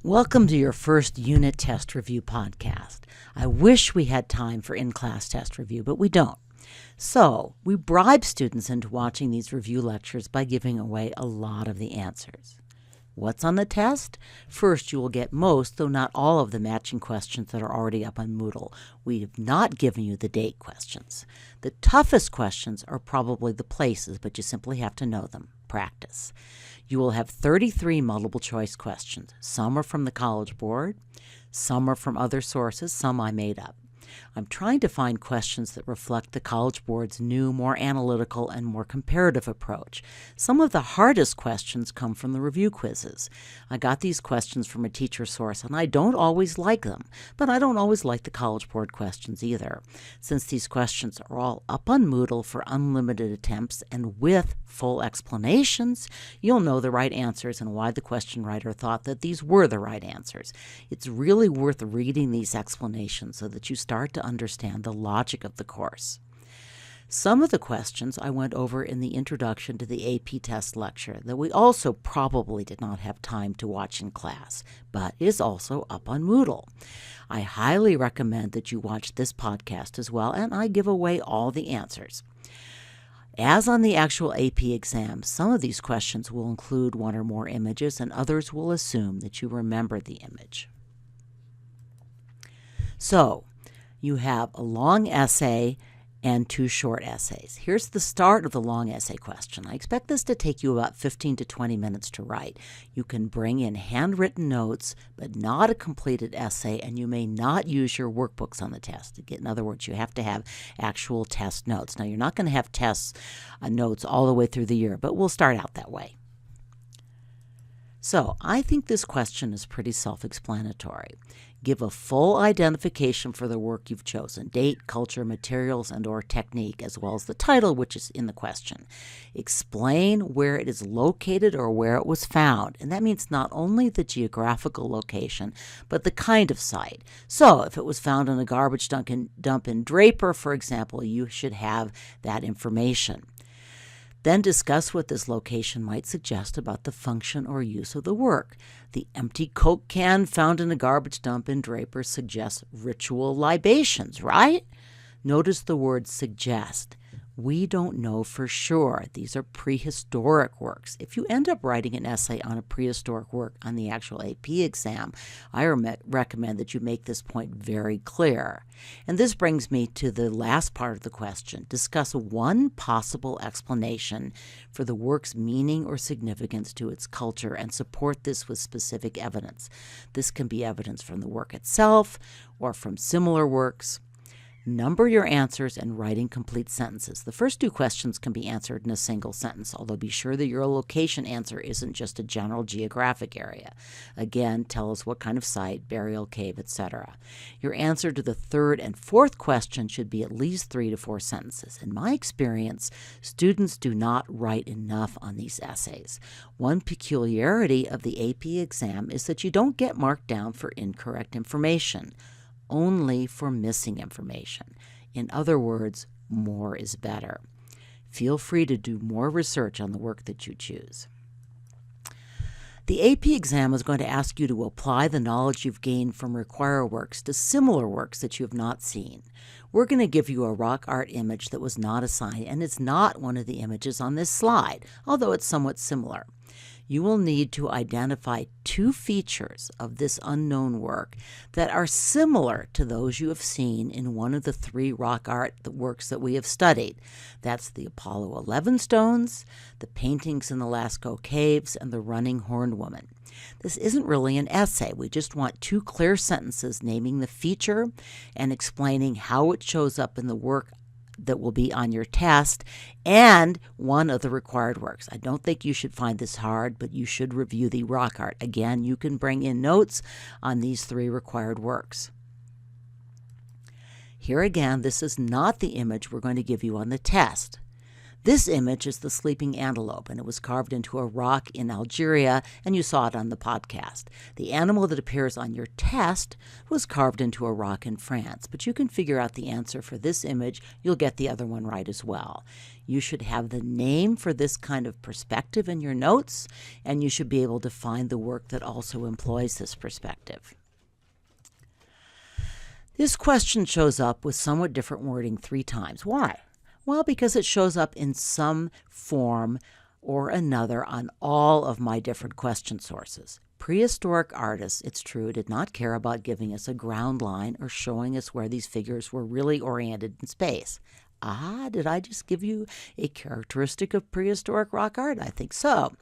Welcome to your first unit test review podcast. I wish we had time for in-class test review, but we don't. So we bribe students into watching these review lectures by giving away a lot of the answers. What's on the test? First, you will get most, though not all, of the matching questions that are already up on Moodle. We have not given you the date questions. The toughest questions are probably the places, but you simply have to know them. Practice. You will have 33 multiple choice questions. Some are from the College Board, some are from other sources, some I made up. I'm trying to find questions that reflect the College Board's new, more analytical and more comparative approach. Some of the hardest questions come from the review quizzes. I got these questions from a teacher source, and I don't always like them, but I don't always like the College Board questions either. Since these questions are all up on Moodle for unlimited attempts and with full explanations, you'll know the right answers and why the question writer thought that these were the right answers. It's really worth reading these explanations so that you start to understand the logic of the course. Some of the questions I went over in the Introduction to the AP Test lecture that we also probably did not have time to watch in class, but is also up on Moodle. I highly recommend that you watch this podcast as well, and I give away all the answers. As on the actual AP exam, some of these questions will include one or more images, and others will assume that you remember the image. So, you have a long essay and two short essays. Here's the start of the long essay question. I expect this to take you about 15 to 20 minutes to write. You can bring in handwritten notes, but not a completed essay, and you may not use your workbooks on the test. In other words, you have to have actual test notes. Now, you're not going to have test notes all the way through the year, but we'll start out that way. So, I think this question is pretty self-explanatory. Give a full identification for the work you've chosen, date, culture, materials, and/or technique, as well as the title, which is in the question. Explain where it is located or where it was found, and that means not only the geographical location, but the kind of site. So, if it was found in a garbage dump in Draper, for example, you should have that information. Then discuss what this location might suggest about the function or use of the work. The empty Coke can found in a garbage dump in Draper suggests ritual libations, right? Notice the word suggest. We don't know for sure. These are prehistoric works. If you end up writing an essay on a prehistoric work on the actual AP exam, I recommend that you make this point very clear. And this brings me to the last part of the question. Discuss one possible explanation for the work's meaning or significance to its culture and support this with specific evidence. This can be evidence from the work itself or from similar works. Number your answers and write in complete sentences. The first two questions can be answered in a single sentence, although be sure that your location answer isn't just a general geographic area. Again, tell us what kind of site, burial cave, etc. Your answer to the third and fourth question should be at least 3 to 4 sentences. In my experience, students do not write enough on these essays. One peculiarity of the AP exam is that you don't get marked down for incorrect information, only for missing information. In other words, more is better. Feel free to do more research on the work that you choose. The AP exam is going to ask you to apply the knowledge you've gained from required works to similar works that you have not seen. We're going to give you a rock art image that was not assigned, and it's not one of the images on this slide, although it's somewhat similar. You will need to identify 2 features of this unknown work that are similar to those you have seen in one of the 3 rock art works that we have studied. That's the Apollo 11 stones, the paintings in the Lascaux caves, and the running horned woman. This isn't really an essay. We just want 2 clear sentences naming the feature and explaining how it shows up in the work that will be on your test and one of the required works. I don't think you should find this hard, but you should review the rock art. Again, you can bring in notes on these 3 required works. Here again, this is not the image we're going to give you on the test. This image is the sleeping antelope, and it was carved into a rock in Algeria, and you saw it on the podcast. The animal that appears on your test was carved into a rock in France, but you can figure out the answer for this image. You'll get the other one right as well. You should have the name for this kind of perspective in your notes, and you should be able to find the work that also employs this perspective. This question shows up with somewhat different wording 3 times. Why? Well, because it shows up in some form or another on all of my different question sources. Prehistoric artists, it's true, did not care about giving us a ground line or showing us where these figures were really oriented in space. Did I just give you a characteristic of prehistoric rock art? I think so.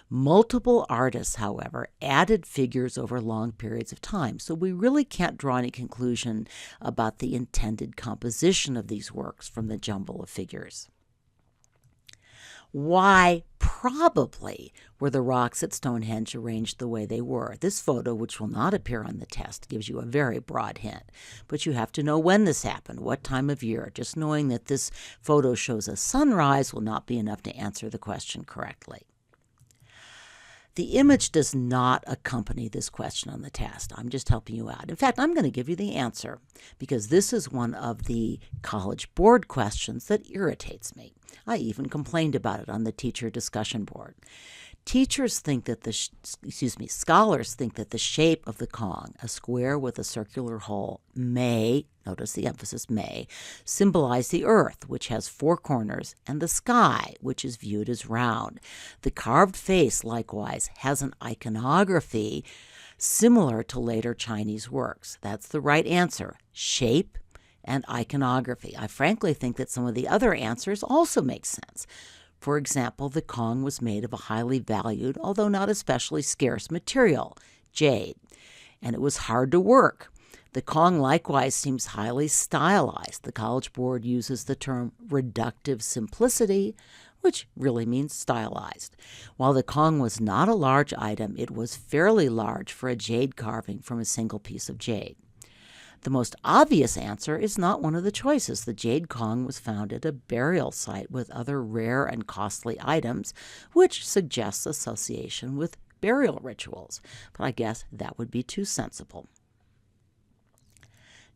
Multiple artists, however, added figures over long periods of time, so we really can't draw any conclusion about the intended composition of these works from the jumble of figures. Why probably were the rocks at Stonehenge arranged the way they were? This photo, which will not appear on the test, gives you a very broad hint. But you have to know when this happened, what time of year. Just knowing that this photo shows a sunrise will not be enough to answer the question correctly. The image does not accompany this question on the test. I'm just helping you out. In fact, I'm going to give you the answer because this is one of the College Board questions that irritates me. I even complained about it on the teacher discussion board. Scholars think that the shape of the Kong, a square with a circular hole, may, notice the emphasis may, symbolize the earth, which has 4 corners, and the sky, which is viewed as round. The carved face, likewise, has an iconography similar to later Chinese works. That's the right answer, shape and iconography. I frankly think that some of the other answers also make sense. For example, the Kong was made of a highly valued, although not especially scarce material, jade, and it was hard to work. The Kong likewise seems highly stylized. The College Board uses the term reductive simplicity, which really means stylized. While the Kong was not a large item, it was fairly large for a jade carving from a single piece of jade. The most obvious answer is not one of the choices. The Jade Kong was found at a burial site with other rare and costly items, which suggests association with burial rituals. But I guess that would be too sensible.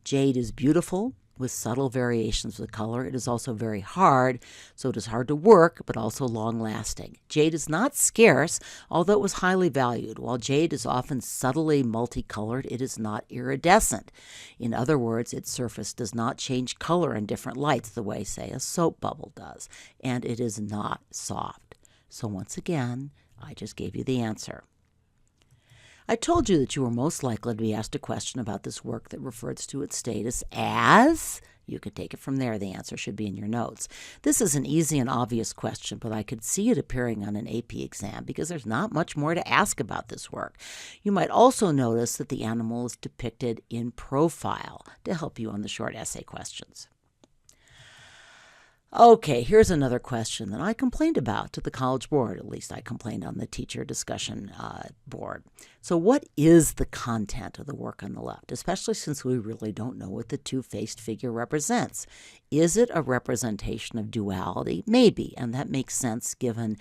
Jade is beautiful, with subtle variations of color. It is also very hard, so it is hard to work, but also long-lasting. Jade is not scarce, although it was highly valued. While jade is often subtly multicolored, it is not iridescent. In other words, its surface does not change color in different lights the way, say, a soap bubble does, and it is not soft. So once again, I just gave you the answer. I told you that you were most likely to be asked a question about this work that refers to its status as, you could take it from there, the answer should be in your notes. This is an easy and obvious question, but I could see it appearing on an AP exam because there's not much more to ask about this work. You might also notice that the animal is depicted in profile to help you on the short essay questions. Okay, here's another question that I complained about to the College Board. At least I complained on the teacher discussion board. So what is the content of the work on the left, especially since we really don't know what the two-faced figure represents? Is it a representation of duality? Maybe, and that makes sense given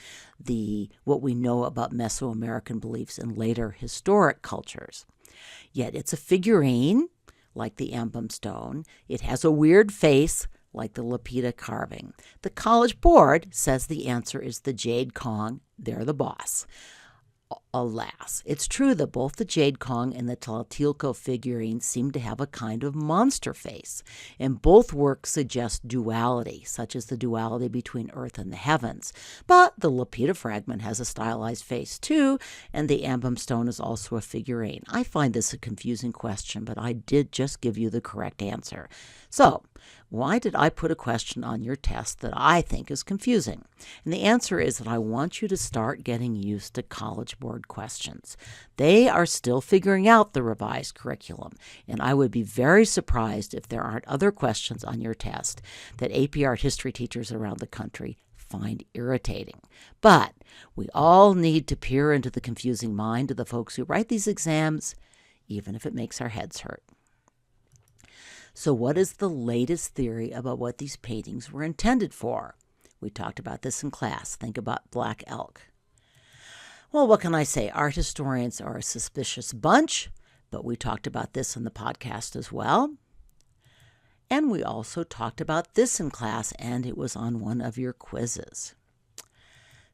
what we know about Mesoamerican beliefs in later historic cultures. Yet it's a figurine, like the emblem stone. It has a weird face, like the lapita carving. The College Board says the answer is the Jade Kong. They're the boss. Alas, it's true that both the Jade Kong and the Tlatelolco figurine seem to have a kind of monster face, and both works suggest duality, such as the duality between earth and the heavens. But the lapita fragment has a stylized face too, and the emblem stone is also a figurine. I find this a confusing question, but I did just give you the correct answer. So, why did I put a question on your test that I think is confusing? And the answer is that I want you to start getting used to College Board questions. They are still figuring out the revised curriculum, and I would be very surprised if there aren't other questions on your test that AP Art History teachers around the country find irritating. But we all need to peer into the confusing mind of the folks who write these exams, even if it makes our heads hurt. So what is the latest theory about what these paintings were intended for? We talked about this in class. Think about black elk. Well, what can I say? Art historians are a suspicious bunch, but we talked about this in the podcast as well. And we also talked about this in class, and it was on one of your quizzes.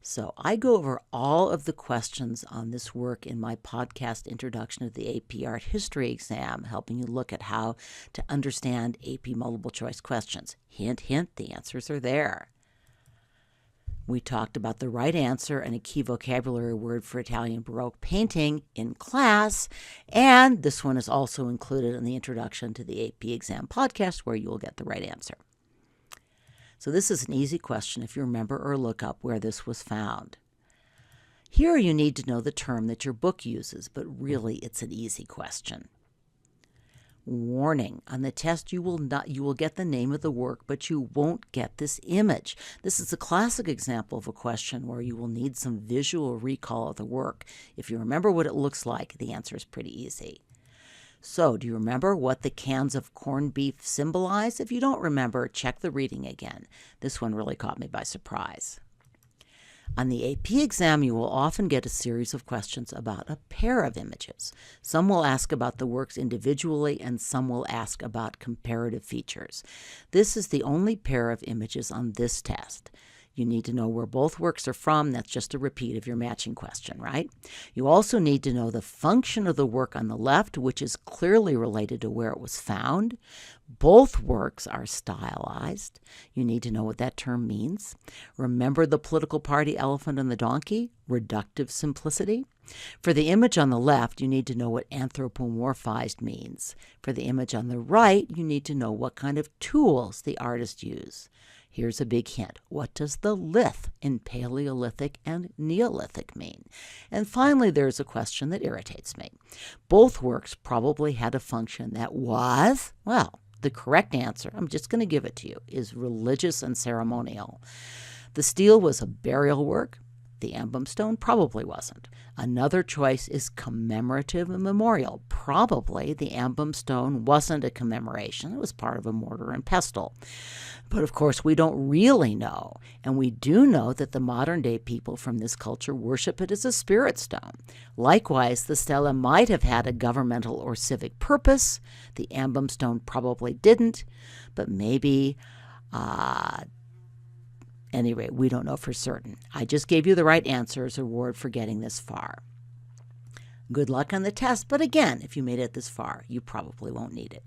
So I go over all of the questions on this work in my podcast Introduction to the AP Art History exam, helping you look at how to understand AP multiple choice questions. Hint, hint, the answers are there. We talked about the right answer and a key vocabulary word for Italian Baroque painting in class, and this one is also included in the Introduction to the AP exam podcast where you will get the right answer. So this is an easy question if you remember or look up where this was found. Here you need to know the term that your book uses, but really it's an easy question. Warning, on the test you will get the name of the work, but you won't get this image. This is a classic example of a question where you will need some visual recall of the work. If you remember what it looks like, the answer is pretty easy. So, do you remember what the cans of corned beef symbolize? If you don't remember, check the reading again. This one really caught me by surprise. On the AP exam, you will often get a series of questions about a pair of images. Some will ask about the works individually, and some will ask about comparative features. This is the only pair of images on this test. You need to know where both works are from. That's just a repeat of your matching question, right? You also need to know the function of the work on the left, which is clearly related to where it was found. Both works are stylized. You need to know what that term means. Remember the political party elephant and the donkey? Reductive simplicity. For the image on the left, you need to know what anthropomorphized means. For the image on the right, you need to know what kind of tools the artist used. Here's a big hint. What does the lith in Paleolithic and Neolithic mean? And finally, there's a question that irritates me. Both works probably had a function that was, well, the correct answer, I'm just going to give it to you, is religious and ceremonial. The stele was a burial work. The emblem stone probably wasn't. Another choice is commemorative and memorial. Probably the emblem stone wasn't a commemoration. It was part of a mortar and pestle. But of course, we don't really know. And we do know that the modern day people from this culture worship it as a spirit stone. Likewise, the stela might have had a governmental or civic purpose. The emblem stone probably didn't. But maybe anyway, we don't know for certain. I just gave you the right answer as a reward for getting this far. Good luck on the test, but again, if you made it this far, you probably won't need it.